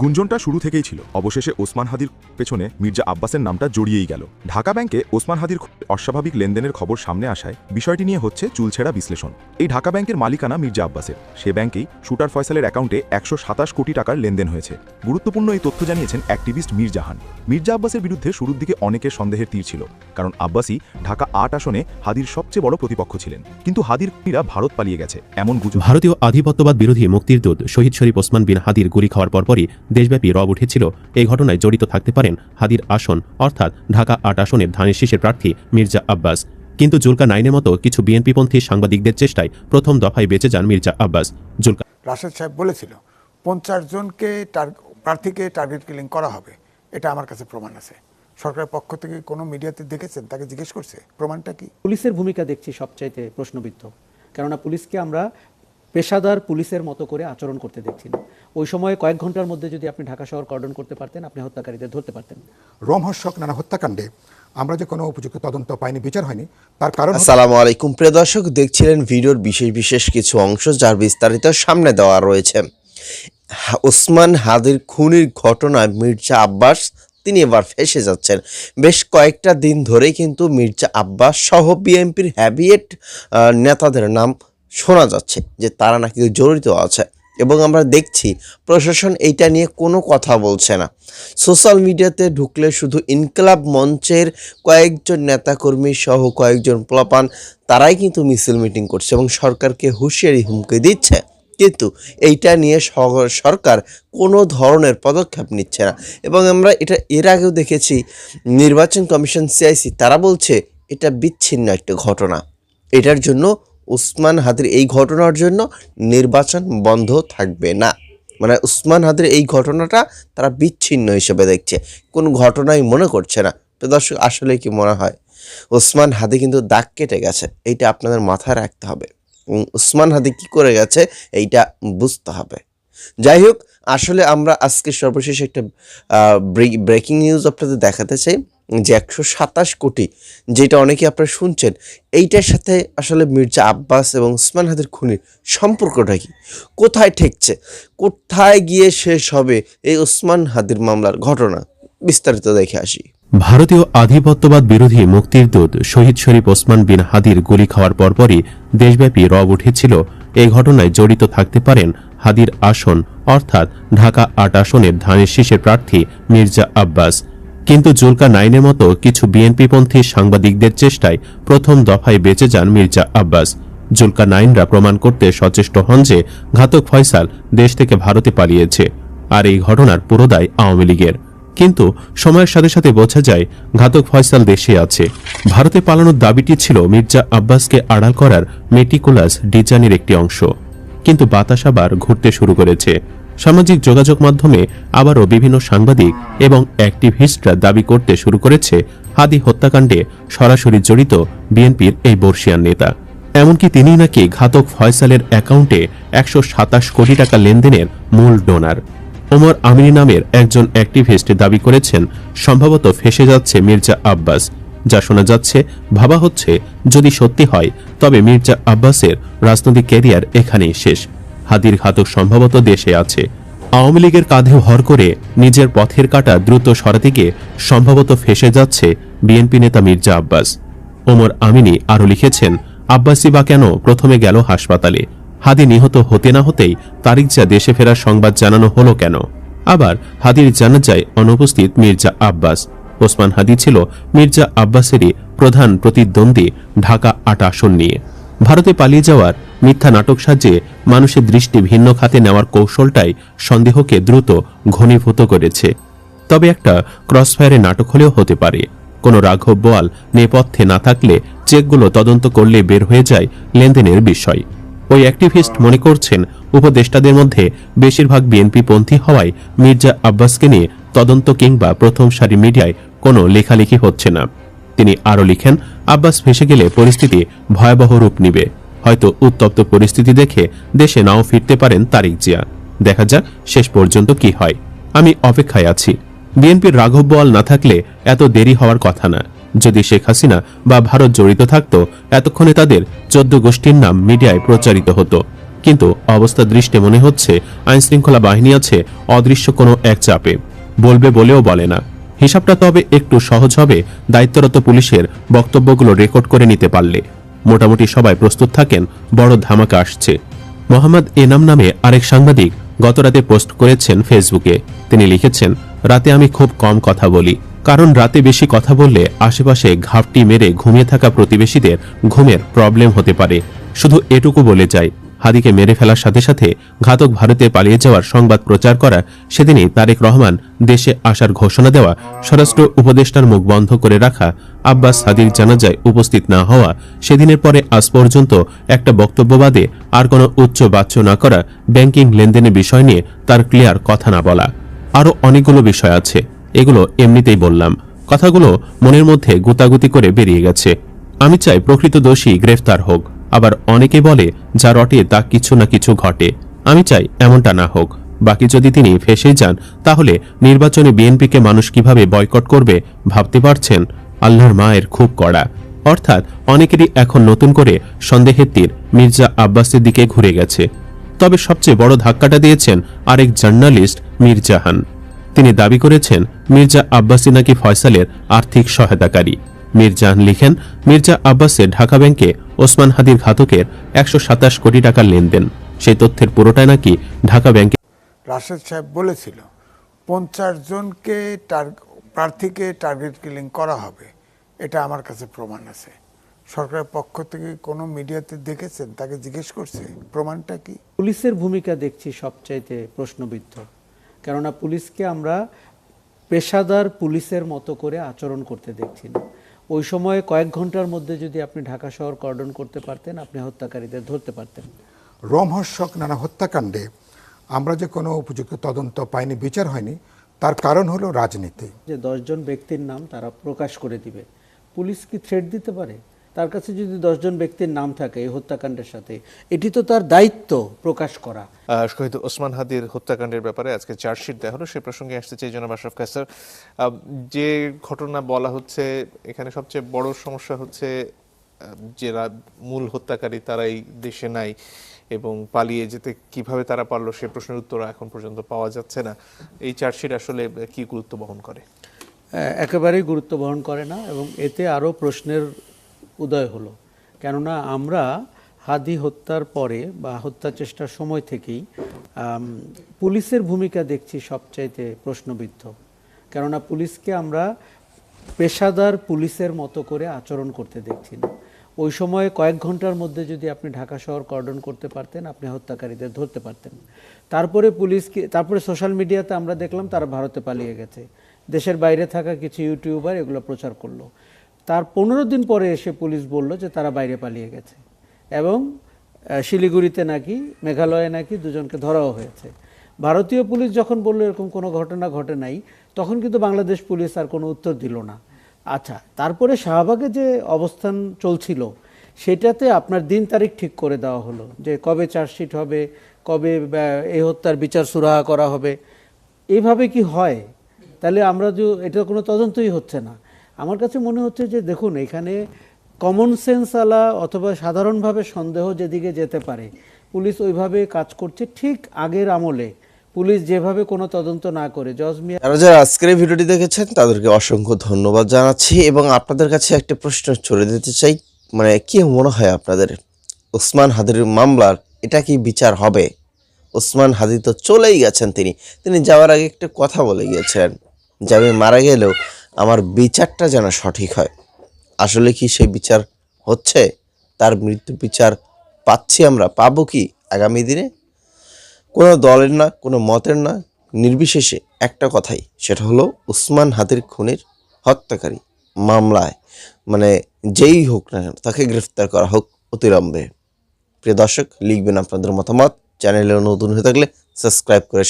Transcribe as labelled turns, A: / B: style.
A: গুঞ্জনটা শুরু থেকেই ছিল। অবশেষে ওসমান হাদির পেছনে মির্জা আব্বাসের নামটা জড়িয়েই গেল। ঢাকা ব্যাংকে ওসমান হাদির অস্বাভাবিক লেনদেনের খবর সামনে আসায় বিষয়টি নিয়ে হচ্ছে চুলছেড়া বিশ্লেষণ। এই ঢাকা ব্যাংকের মালিকানা মির্জা আব্বাসের। সে ব্যাংকেই শুটার ফয়সালের অ্যাকাউন্টে ১২৭ কোটি টাকার লেনদেন হয়েছে। গুরুত্বপূর্ণ এই তথ্য জানিয়েছেন অ্যাক্টিভিস্ট মীর জাহান। মির্জা আব্বাসের বিরুদ্ধে শুরুর দিকে অনেকের সন্দেহের তীর ছিল, কারণ আব্বাসই ঢাকা ৮ আসনে হাদির সবচেয়ে বড় প্রতিপক্ষ ছিলেন। কিন্তু হাদির খুনিরা ভারত পালিয়ে গেছে এমন গুজব।
B: ভারতীয় আধিপত্যবাদ বিরোধী মুক্তির দূত শহীদ শরীফ ওসমান বিন হাদির গুলি খাওয়ার পরপরই দেশব্যাপী রব উঠেছিল এই ঘটনায় জড়িত থাকতে পারেন হাদির আসন অর্থাৎ ঢাকা ৮ আসনের ধানের শীষের প্রার্থী মির্জা আব্বাস। কিন্তু জুলকারনাইনের মতো কিছু বিএনপিপন্থী সাংবাদিকদের চেষ্টায় প্রথম দফায় বেঁচে যান মির্জা আব্বাস।
C: রাশেদ সাহেব বলেছিল ৫০ জনকে প্রার্থীকে টার্গেট কিলিং করা হবে, এটা আমার কাছে প্রমাণ আছে। সরকারের পক্ষ থেকে কোনো মিডিয়াতে দেখেছেন, তাকে জিজ্ঞেস করছে প্রমাণটা কি?
D: পুলিশের ভূমিকা দেখছি সবচাইতে প্রশ্নবিদ্ধ, কেননা পুলিশকে আমরা পেশাদার পুলিশের মতো করে আচরণ করতে দেখছি না। ওই সময় কয়েক ঘন্টার মধ্যে যদি আপনি ঢাকা শহর কর্ডন করতে পারতেন, আপনি হত্যাকারীদের ধরতে পারতেন।
C: রোমহর্ষক নানা হত্যাকাণ্ডে আমরা যে কোনো উপযুক্ত তদন্ত পাইনি, বিচার হয়নি, তার কারণ।
E: আসসালামু আলাইকুম প্রিয় দর্শক, দেখছিলেন ভিডিওর বিশেষ কিছু অংশ, যার বিস্তারিত সামনে দেওয়া রয়েছে। ওসমান হাদির খুনির ঘটনায় মির্জা আব্বাস তিনি এবার ফেঁসে যাচ্ছেন। বেশ কয়েকটা দিন ধরেই কিন্তু মির্জা আব্বাস সহ বিএনপির হ্যাভিয়েট নেতাদের নাম শোনা যাচ্ছে যে তারা নাকি জড়িত আছে, এবং আমরা দেখছি প্রশাসন এইটা নিয়ে কোনো কথা বলছে না। সোশ্যাল মিডিয়াতে ঢুকলে শুধু ইনকলাব মঞ্চের কয়েকজন নেতাকর্মী সহ কয়েকজন পোলাপান তারাই কিন্তু মিছিল মিটিং করছে এবং সরকারকে হুঁশিয়ারি হুমকি দিচ্ছে, কিন্তু এইটা নিয়ে সরকার কোনো ধরনের পদক্ষেপ নিচ্ছে না। এবং আমরা এটা এর আগেও দেখেছি, নির্বাচন কমিশন সিআইসি তারা বলছে এটা বিচ্ছিন্ন একটা ঘটনা, এটার জন্য ওসমান হাদির এই ঘটনার জন্য নির্বাচন বন্ধ থাকবে না। মানে ওসমান হাদির এই ঘটনাটা তারা বিচ্ছিন্ন হিসেবে দেখছে, কোন ঘটনাই মনে করছে না। তো দর্শক, আসলে কি মনে হয় ওসমান হাদি কিন্তু দাগ কেটে গেছে, এইটা আপনাদের মাথায় রাখতে হবে। ওসমান হাদি কি করে গেছে এইটা বুঝতে হবে। যাই হোক, আসলে আমরা আজকে সর্বশেষ একটা ব্রেকিং নিউজ আপনাদের দেখাতে চাই যে ১২৭ কোটি, যেটা অনেকে আপনারা শুনছেন, এইটার সাথে আসলে মির্জা আব্বাস এবং ওসমান হাদির খুনির সম্পর্কটা কি, কোথায় ঠেকছে, কোথায় গিয়ে শেষ হবে এই ওসমান হাদির মামলার ঘটনা, বিস্তারিত দেখে আসি।
B: ভারতীয় আধিপত্যবাদ বিরোধী মুক্তির দূত শহীদ শরীফ ওসমান বিন হাদির গুলি খাওয়ার পরপরই দেশব্যাপী রব উঠেছিল এই ঘটনায় জড়িত থাকতে পারেন হাদির আসন অর্থাৎ ঢাকা ৮ আসনের ধানের শীষের প্রার্থী মির্জা আব্বাস। কিন্তু জুলকারনাইনের মতো কিছু বিএনপিপন্থী সাংবাদিকদের চেষ্টায় প্রথম দফায় বেঁচে যান মির্জা আব্বাস। জুলকারনাইনরা প্রমাণ করতে সচেষ্ট হন যে ঘাতক ফয়সাল দেশ থেকে ভারতে পালিয়েছে, আর এই ঘটনার পুরো দায় আওয়ামী লীগের। কিন্তু সময়ের সাথে সাথে বোঝা যায় ঘাতক ফয়সাল দেশে আছে। ভারতে পালানোর দাবিটি ছিল মির্জা আব্বাসকে আড়াল করার মেটিকুলাস ডিজাইনের একটি অংশ। কিন্তু বাতাস আবার ঘুরতে শুরু করেছে। সামাজিক যোগাযোগ মাধ্যমে আবারও বিভিন্ন সাংবাদিক এবং অ্যাক্টিভিস্টরা দাবি করতে শুরু করেছে হাদি হত্যাকাণ্ডে সরাসরি জড়িত বিএনপির এই বর্ষিয়ান নেতা। এমনকি তিনি নাকি ঘাতক ফয়সালের অ্যাকাউন্টে ১২৭ কোটি টাকা লেনদেনের মূল ডোনার। ওমর আমিনী নামের একজন অ্যাক্টিভিস্ট দাবি করেছেন সম্ভবত ফেঁসে যাচ্ছে মির্জা আব্বাস। যা শোনা যাচ্ছে, ভাবা হচ্ছে যদি সত্যি হয় তবে মির্জা আব্বাসের রাজনৈতিক ক্যারিয়ার এখানেই শেষ। হাদির ঘাতক সম্ভবত দেশে আছে। আওয়ামী লীগের কাঁধে ভর করে নিজের পথের কাঁটা দ্রুত সরাতে গিয়ে সম্ভবত ফেঁসে যাচ্ছে বিএনপি নেতা মির্জা আব্বাস। ওমর আমিনী আরও লিখেছেন, আব্বাসই বা কেন প্রথমে গেল হাসপাতালে? হাদি নিহত হতে না হতেই তারিক জিয়া দেশে ফেরার সংবাদ জানানো হলো কেন? আবার হাদির জানাজায় অনুপস্থিত মির্জা আব্বাস। ওসমান হাদি ছিল মির্জা আব্বাসেরই প্রধান প্রতিদ্বন্দ্বী ঢাকা ৮ আসন নিয়ে। ভারতে পালিয়ে যাওয়ার মিথ্যা নাটক সাজিয়ে মানুষের দৃষ্টি ভিন্ন খাতে নেওয়ার কৌশলটাই সন্দেহকে দ্রুত ঘনীভূত করেছে। তবে একটা ক্রসফায়ারে নাটক হলেও হতে পারে। কোনো রাঘব বোয়াল নেপথ্যে না থাকলে চেকগুলো তদন্ত করলে বের হয়ে যায় লেনদেনের বিষয়। ওই অ্যাক্টিভিস্ট মনে করছেন উপদেষ্টাদের মধ্যে বেশিরভাগ বিএনপি পন্থী হওয়ায় মির্জা আব্বাসকে নিয়ে তদন্ত কিংবা প্রথম সারি মিডিয়ায় কোনো লেখালেখি হচ্ছে না। তিনি আরও লিখেন, আব্বাস ফেসে গেলে পরিস্থিতি ভয়াবহ রূপ নিবে। হয়তো উত্তপ্ত পরিস্থিতি দেখে দেশে নাও ফিরতে পারেন তারিক জিয়া। দেখা যাক শেষ পর্যন্ত কি হয়। আমি অপেক্ষায় আছি। বিএনপির রাঘব বোয়াল না থাকলে এত দেরি হওয়ার কথা না। যদি শেখ হাসিনা বা ভারত জড়িত থাকত, এতক্ষণে তাদের ১৪ গোষ্ঠীর নাম মিডিয়ায় প্রচারিত হতো। কিন্তু অবস্থা দৃষ্টে মনে হচ্ছে আইনশৃঙ্খলা বাহিনী আছে অদৃশ্য কোনো এক চাপে, বলবে বলেও বলে না। হিসাবটা তবে একটু সহজ হবে দায়িত্বরত পুলিশের বক্তব্যগুলো রেকর্ড করে নিতে পারলে। মোটামুটি সবাই প্রস্তুত থাকেন, বড় ধামাকা আসছে। মোহাম্মদ এনাম নামে আরেক সাংবাদিক গতরাতে পোস্ট করেছেন ফেসবুকে। তিনি লিখেছেন, রাতে আমি খুব কম কথা বলি, কারণ রাতে বেশি কথা বললে আশেপাশে ঘাপটি মেরে ঘুমিয়ে থাকা প্রতিবেশীদের ঘুমের প্রবলেম হতে পারে। শুধু এটুকু বলে যাই, হাদিকে মেরে ফেলার সাথে সাথে ঘাতক ভারতে পালিয়ে যাওয়ার সংবাদ প্রচার করা, সেদিনই তারেক রহমান দেশে আসার ঘোষণা দেওয়া, স্বরাষ্ট্র উপদেষ্টার মুখ বন্ধ করে রাখা, আব্বাস হাদির জানাজায় উপস্থিত না হওয়া, সেদিনের পরে আজ পর্যন্ত একটা বক্তব্য বাদে আর কোনো উচ্চ বাচ্য না করা, ব্যাংকিং লেনদেনের বিষয় নিয়ে তার ক্লিয়ার কথা না বলা, আরও অনেকগুলো বিষয় আছে। এগুলো এমনিতেই বললাম, কথাগুলো মনের মধ্যে গুতাগুতি করে বেরিয়ে গেছে। আমি চাই প্রকৃত দোষী গ্রেফতার হোক। আবার অনেকে বলে যা রটে তা কিছু না কিছু ঘটে। আমি চাই এমনটা না হোক। বাকি যদি তিনি ফেঁসে যান, তাহলে নির্বাচনে বিএনপিকে মানুষ কিভাবে বয়কট করবে ভাবতে পারছেন? আল্লাহর মায়ের খুব কড়া। অর্থাৎ অনেকেরই এখন নতুন করে সন্দেহের তীর মির্জা আব্বাসের দিকে ঘুরে গেছে। তবে সবচেয়ে বড় ধাক্কাটা দিয়েছেন আরেক জার্নালিস্ট মির্জাহান। তিনি দাবি করেছেন মির্জা আব্বাসী নাকি ফয়সালের আর্থিক সহায়তাকারী। মির্জাহান লিখেন, মির্জা আব্বাসের ঢাকা ব্যাংকে ওসমান হাদির ঘাতকের 127 কোটি টাকার লেনদেন। সেই তথ্যের পুরোটাই নাকি ঢাকা ব্যাংকে।
C: রাশেদ সাহেব বলেছিল 50 জনকে প্রার্থীকে টার্গেট কিলিং করা হবে, এটা আমার কাছে প্রমাণ আছে। সরকারের পক্ষ থেকে কোনো মিডিয়াতে দেখেছেন, তাকে জিজ্ঞেস করছে প্রমাণটা কি?
D: পুলিশের ভূমিকা দেখছি সবচাইতে প্রশ্নবিদ্ধ, কেননা পুলিশকে আমরা পেশাদার পুলিশের মতো করে আচরণ করতে দেখছি না। ওই সময়ে কয়েক ঘন্টার মধ্যে যদি আপনি ঢাকা শহর কর্ডন করতে পারতেন, আপনি হত্যাকারীদের ধরতে পারতেন।
F: রোমহর্ষক নানা হত্যাকাণ্ডে আমরা যে কোনো উপযুক্ত তদন্ত পাইনি, বিচার হয়নি, তার কারণ হলো রাজনীতি।
D: যে 10 জন ব্যক্তির নাম তারা প্রকাশ করে দিবে, পুলিশ কি থ্রেট দিতে পারে? তার কাছে যদি 10 জন ব্যক্তির নাম থাকে এই হত্যাকাণ্ডের সাথে, এটি তো তার দায়িত্ব প্রকাশ করা।
G: শহীদ ওসমান হাদির হত্যাকাণ্ডের ব্যাপারে আজকে চার্জশিট দেওয়া হলো, সে প্রসঙ্গে আসতে চাই জনাব আশরাফ কায়সার। যে ঘটনা বলা হচ্ছে, এখানে সবচেয়ে বড় সমস্যা হচ্ছে যে মূল হত্যাকারী তারাই দেশে নাই এবং পালিয়ে যেতে কিভাবে তারা পারলো সে প্রশ্নের উত্তর এখন পর্যন্ত পাওয়া যাচ্ছে না। এই চার্জশিট আসলে কি গুরুত্ব বহন করে?
D: একেবারেই গুরুত্ব বহন করে না, এবং এতে আরও প্রশ্নের উদয় হলো। কেননা আমরা হাদি হত্যার পরে বা হত্যা চেষ্টার সময় থেকেই পুলিশের ভূমিকা দেখছি সবচাইতে প্রশ্নবিদ্ধ, কেননা পুলিশকে আমরা পেশাদার পুলিশের মতো করে আচরণ করতে দেখছি না। ওই সময়ে কয়েক ঘন্টার মধ্যে যদি আপনি ঢাকা শহর কর্ডন করতে পারতেন, আপনি হত্যাকারীদের ধরতে পারতেন। তারপরে সোশ্যাল মিডিয়াতে আমরা দেখলাম তারা ভারতে পালিয়ে গেছে। দেশের বাইরে থাকা কিছু ইউটিউবার এগুলো প্রচার করলো। তার 15 দিন পরে এসে পুলিশ বলল যে তারা বাইরে পালিয়ে গেছে, এবং শিলিগুড়িতে নাকি, মেঘালয়ে নাকি 2 জনকে ধরাও হয়েছে। ভারতীয় পুলিশ যখন বলল এরকম কোনো ঘটনা ঘটে নাই, তখন কিন্তু বাংলাদেশ পুলিশ আর কোনো উত্তর দিল না। আচ্ছা, তারপরে শাহবাগে যে অবস্থান চলছিল সেটাতে আপনার দিন তারিখ ঠিক করে দেওয়া হলো যে কবে চার্জশিট হবে, কবে এই হত্যার বিচার সুরাহা করা হবে। এইভাবে কি হয়? তাহলে আমরা যে এটা কোনো তদন্তই হচ্ছে না। আমার কাছে মনে হচ্ছে যে দেখুন, এখানে কমন সেন্স আলা অথবা সাধারণভাবে সন্দেহ যেদিকে যেতে পারে, পুলিশ ওইভাবে কাজ করছে। ঠিক আগের আমলে পুলিশ যেভাবে কোনো তদন্ত না করে জজ মিয়া।
E: যারা আজকের এই ভিডিওটি দেখেছেন তাদেরকে অসংখ্য ধন্যবাদ জানাচ্ছি, এবং আপনাদের কাছে একটা প্রশ্ন ছড়ে দিতে চাই, মানে কি মনে হয় আপনাদের, ওসমান হাদির মামলার এটা কি বিচার হবে? ওসমান হাদি তো চলেই গেছেন, তিনি যাওয়ার আগে একটা কথা বলে গিয়েছিলেন যে আমি মারা গেলেও আমার বিচারটা যেন সঠিক হয়। আসলে কি সেই বিচার হচ্ছে? তার মৃত্যু বিচার পাবো কি আগামী দিনে? কোনো দলের না, কোনো মতের না, নির্বিশেষে একটা কথাই, সেটা হলো ওসমান হাদির খুনের হত্যাকারী মামলায় মানে যেই হোক না কেন তাকে গ্রেফতার করা হোক অতিলম্বে। প্রিয় দর্শক, লিখবেন আপনাদের মতামত। চ্যানেলে নতুন হয়ে থাকলে সাবস্ক্রাইব করে